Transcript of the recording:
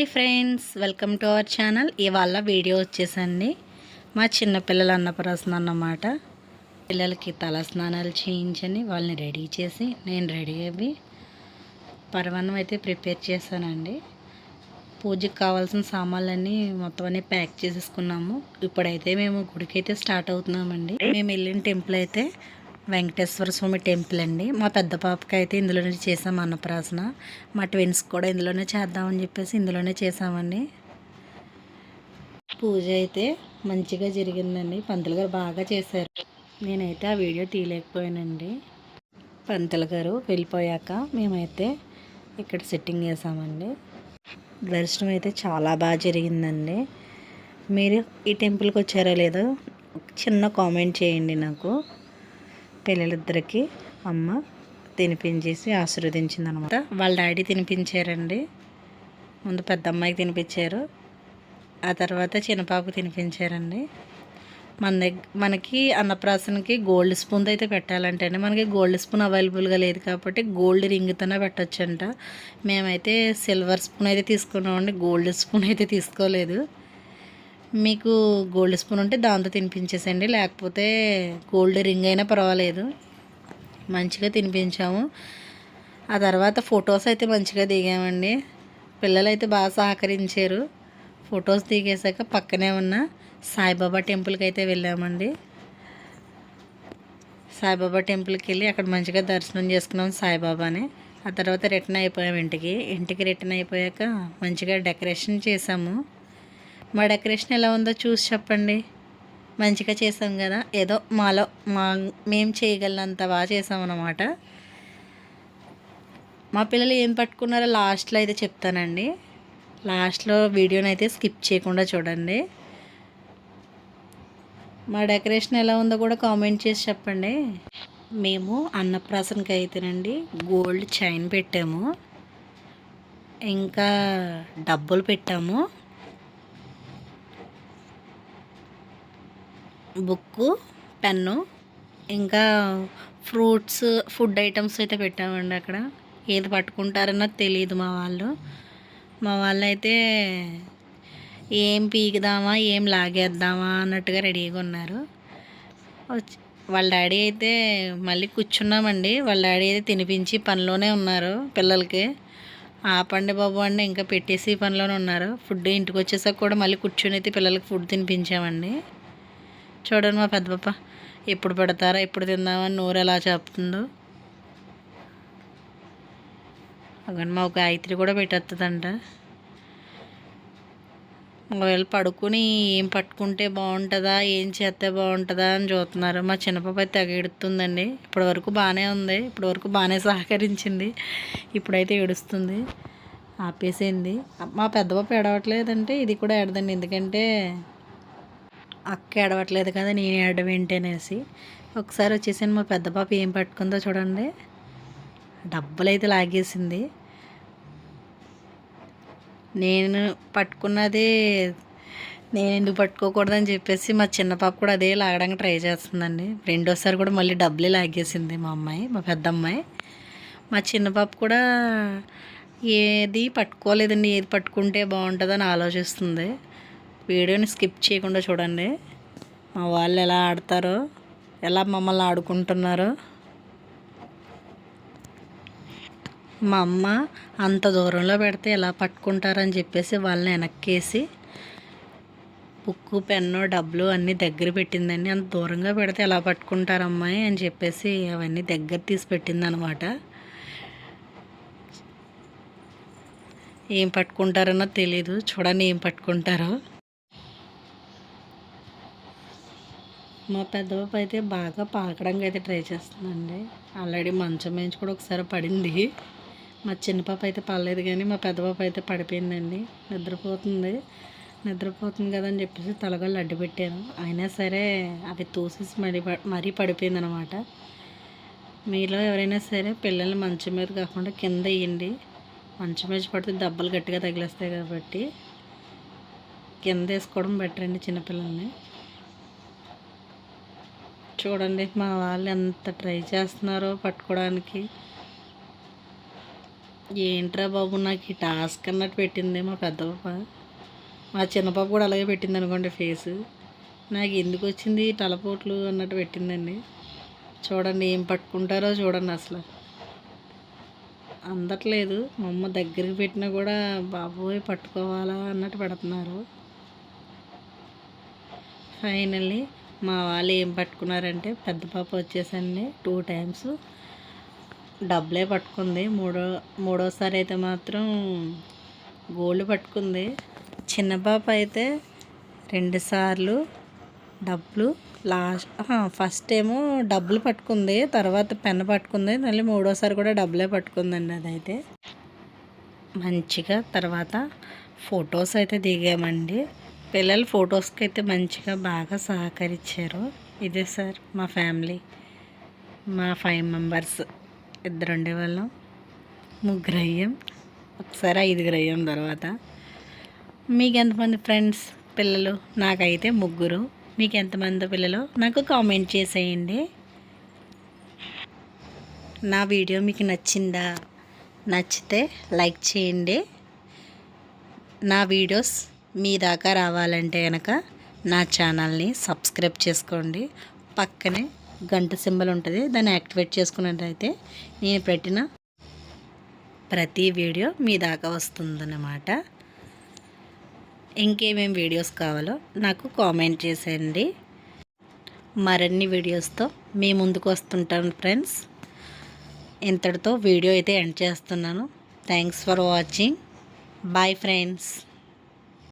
Hi friends, welcome to our channel. ఇవాళ video వచ్చేసండి మా చిన్నపిల్లల అన్నప్రాసన అన్నమాట. పిల్లలకి తల స్నానాలు చేయించని వాళ్ళని రెడీ చేసి నేను రెడీ అయ్యి పరమాన్నం అయితే ప్రిపేర్ చేశానండి. పూజకి కావాల్సిన సామాన్లన్నీ మొత్తం అన్నీ ప్యాక్ చేసేసుకున్నాము. ఇప్పుడైతే మేము గుడికి అయితే స్టార్ట్ అవుతున్నామండి. మేము వెళ్ళిన టెంపుల్ అయితే వెంకటేశ్వర స్వామి టెంపుల్ అండి. మా పెద్ద పాపకి అయితే ఇందులోనే చేసాం అన్నప్రాసన. మా ట్విన్స్ కూడా ఇందులోనే చేద్దామని చెప్పేసి ఇందులోనే చేసామండి. పూజ అయితే మంచిగా జరిగిందండి. పంతులు గారు బాగా చేశారు. నేనైతే ఆ వీడియో తీయలేకపోయానండి. పంతులు గారు వెళ్ళిపోయాక మేమైతే ఇక్కడ సెట్టింగ్ చేసామండి. దర్శనం అయితే చాలా బాగా జరిగిందండి. మీరు ఈ టెంపుల్కి వచ్చారో లేదో చిన్న కామెంట్ చేయండి నాకు. పిల్లలిద్దరికి అమ్మ తినిపించేసి ఆశీర్వదించింది అనమాట. వాళ్ళ డాడీ తినిపించారండి. ముందు పెద్ద అమ్మాయికి తినిపించారు, ఆ తర్వాత చిన్న పాపకు తినిపించారండి. మనకి అన్నప్రాసనకి గోల్డ్ స్పూన్ అయితే పెట్టాలంటే అండి, మనకి గోల్డ్ స్పూన్ అవైలబుల్గా లేదు కాబట్టి గోల్డ్ రింగ్తోనే పెట్టచ్చంట. మేమైతే సిల్వర్ స్పూన్ అయితే తీసుకున్నామండి, గోల్డ్ స్పూన్ అయితే తీసుకోలేదు. మీకు గోల్డ్ స్పూన్ ఉంటే దాంతో తినిపించేసండి, లేకపోతే గోల్డ్ రింగ్ అయినా పర్వాలేదు. మంచిగా తినిపించాము. ఆ తర్వాత ఫొటోస్ అయితే మంచిగా దిగామండి. పిల్లలు అయితే బాగా సహకరించారు. ఫొటోస్ దిగేసాక పక్కనే ఉన్న సాయిబాబా టెంపుల్కి అయితే వెళ్ళామండి. సాయిబాబా టెంపుల్కి వెళ్ళి అక్కడ మంచిగా దర్శనం చేసుకున్నాం సాయిబాబాని. ఆ తర్వాత రిటర్న్ అయిపోయాం ఇంటికి రిటర్న్ అయిపోయాక మంచిగా డెకరేషన్ చేసాము. మా డెకరేషన్ ఎలా ఉందో చూసి చెప్పండి. మంచిగా చేసాం కదా, ఏదో మాలో మేము చేయగలిగినంత బాగా చేసామన్నమాట. మా పిల్లలు ఏం పట్టుకున్నారో లాస్ట్లో అయితే చెప్తానండి. లాస్ట్లో వీడియోని అయితే స్కిప్ చేయకుండా చూడండి. మా డెకరేషన్ ఎలా ఉందో కూడా కామెంట్ చేసి చెప్పండి. మేము అన్నప్రాసనకి అయితేనండి గోల్డ్ చైన్ పెట్టాము, ఇంకా డబ్బులు పెట్టాము, బుక్కు, పెన్ను, ఇంకా ఫ్రూట్స్, ఫుడ్ ఐటమ్స్ అయితే పెట్టామండి. అక్కడ ఏది పట్టుకుంటారన్నో తెలియదు మా వాళ్ళు అయితే ఏం పీకుదామా ఏం లాగేద్దామా అన్నట్టుగా రెడీగా ఉన్నారు. వాళ్ళ డాడీ అయితే మళ్ళీ కూర్చున్నామండి. వాళ్ళ డాడీ అయితే తినిపించి పనిలోనే ఉన్నారు. పిల్లలకి ఆపండి బాబు అండి, ఇంకా పెట్టేసి పనిలోనే ఉన్నారు. ఫుడ్ ఇంటికి వచ్చేసాక కూడా మళ్ళీ కూర్చొని అయితే పిల్లలకి ఫుడ్ తినిపించామండి. చూడండి మా పెద్ద పాప ఎప్పుడు పెడతారా ఎప్పుడు తిందామని నోరు ఎలా చెప్తుందో. అక్కడ మా గాయత్రి కూడా పెట్టేస్తుందంట. ఒకవేళ పడుకుని ఏం పట్టుకుంటే బాగుంటుందా ఏం చేస్తే బాగుంటుందా అని చూస్తున్నారు. మా చిన్నపాప అయితే తెగ ఏడుస్తుందండి. ఇప్పటి వరకు బాగానే ఉంది, ఇప్పటి వరకు బాగానే సహకరించింది. ఇప్పుడైతే ఏడుస్తుంది, ఆపేసింది. మా పెద్ద పాప ఏడవట్లేదంటే ఇది కూడా ఏడదండి, ఎందుకంటే అక్క ఏడవట్లేదు కదా నేను ఏడవ ఏంటనేసి. ఒకసారి వచ్చేసాను, మా పెద్ద పాప ఏం పట్టుకుందో చూడండి. డబ్బులు అయితే లాగేసింది. నేను పట్టుకున్నది నేను ఎందుకు పట్టుకోకూడదని చెప్పేసి మా చిన్న పాప కూడా అదే లాగడానికి ట్రై చేస్తుందండి. రెండోసారి కూడా మళ్ళీ డబ్బులే లాగేసింది మా పెద్ద అమ్మాయి. మా చిన్న పాప కూడా ఏది పట్టుకోలేదండి, ఏది పట్టుకుంటే బాగుంటుందని ఆలోచిస్తుంది. వీడియోని స్కిప్ చేయకుండా చూడండి. మా వాళ్ళు ఎలా ఆడతారో, ఎలా మమ్మల్ని ఆడుకుంటున్నారో. మా అమ్మ అంత దూరంలో పెడితే ఎలా పట్టుకుంటారని చెప్పేసి వాళ్ళని వెనక్కేసి బుక్కు, పెన్ను, డబ్బులు అన్నీ దగ్గర పెట్టిందండి. అంత దూరంగా పెడితే ఎలా పట్టుకుంటారు అమ్మాయి అని చెప్పేసి అవన్నీ దగ్గర తీసి పెట్టింది అనమాట. ఏం పట్టుకుంటారన్నో తెలీదు, చూడండి ఏం పట్టుకుంటారో. మా పెద్ద పాప అయితే బాగా పాకడానికి అయితే ట్రై చేస్తుందండి. ఆల్రెడీ మంచం వేయించి కూడా ఒకసారి పడింది. మా చిన్న పాప అయితే పడలేదు, కానీ మా పెద్ద పాప అయితే పడిపోయిందండి. నిద్రపోతుంది కదని చెప్పేసి తలగళ్ళు అడ్డు పెట్టాను, అయినా సరే అవి తోసేసి మరీ పడిపోయింది అనమాట. మీలో ఎవరైనా సరే పిల్లల్ని మంచం మీద కాకుండా కింద వేయండి. మంచం మీద పడితే దెబ్బలు గట్టిగా తగిలేస్తాయి కాబట్టి కింద వేసుకోవడం బెటర్ అండి చిన్నపిల్లల్ని. చూడండి మా వాళ్ళు ఎంత ట్రై చేస్తున్నారో పట్టుకోవడానికి. ఏంట్రా బాబు నాకు ఈ టాస్క్ అన్నట్టు పెట్టింది మా పెద్ద పాప. మా చిన్న పాప కూడా అలాగే పెట్టింది అనుకోండి ఫేసు. నాకు ఎందుకు వచ్చింది ఈ తలపోట్లు అన్నట్టు పెట్టిందండి. చూడండి ఏం పట్టుకుంటారో చూడండి అసలు. అందట్లేదు. మా అమ్మ దగ్గరికి పెట్టినా కూడా బాబోయ్ పట్టుకోవాలా అన్నట్టు పెడుతున్నారు. ఫైనల్లీ మా వాళ్ళు ఏం పట్టుకున్నారంటే పెద్ద పాప వచ్చేసండి 2 టైమ్స్ డబ్బులే పట్టుకుంది. మూడోసారి అయితే మాత్రం గోల్డ్ పట్టుకుంది. చిన్న పాప అయితే 2 సార్లు డబ్బులు ఫస్ట్ ఏమో డబ్బులు పట్టుకుంది, తర్వాత పెన్ పట్టుకుంది, మళ్ళీ మూడోసారి కూడా డబ్బులే పట్టుకుందండి. అదైతే మంచిగా తర్వాత ఫొటోస్ అయితే దిగామండి. పిల్లలు ఫొటోస్కి అయితే మంచిగా బాగా సహకరించారు. ఇదే సార్ మా ఫ్యామిలీ. మా 5 మెంబర్స్, 2 ఉండేవాళ్ళం, 3 అయ్యాం, ఒకసారి 5 అయ్యాం. తర్వాత మీకు ఎంతమంది ఫ్రెండ్స్ పిల్లలు? నాకైతే 3. మీకు ఎంతమంది పిల్లలు నాకు కామెంట్ చేసేయండి. నా వీడియో మీకు నచ్చిందా? నచ్చితే లైక్ చేయండి. నా వీడియోస్ మీ దాకా రావాలంటే కనుక నా ఛానల్ని సబ్స్క్రైబ్ చేసుకోండి. పక్కనే గంట సింబల్ ఉంటుంది, దాన్ని యాక్టివేట్ చేసుకున్నట్టయితే నేను పెట్టిన ప్రతి వీడియో మీ దాకా వస్తుందన్నమాట. ఇంకేమేమి వీడియోస్ కావాలో నాకు కామెంట్ చేసేయండి. మరిన్ని వీడియోస్తో మీ ముందుకు వస్తుంటాను ఫ్రెండ్స్. ఇంతటితో వీడియో అయితే ఎండ్ చేస్తున్నాను. Thanks for watching. Bye friends.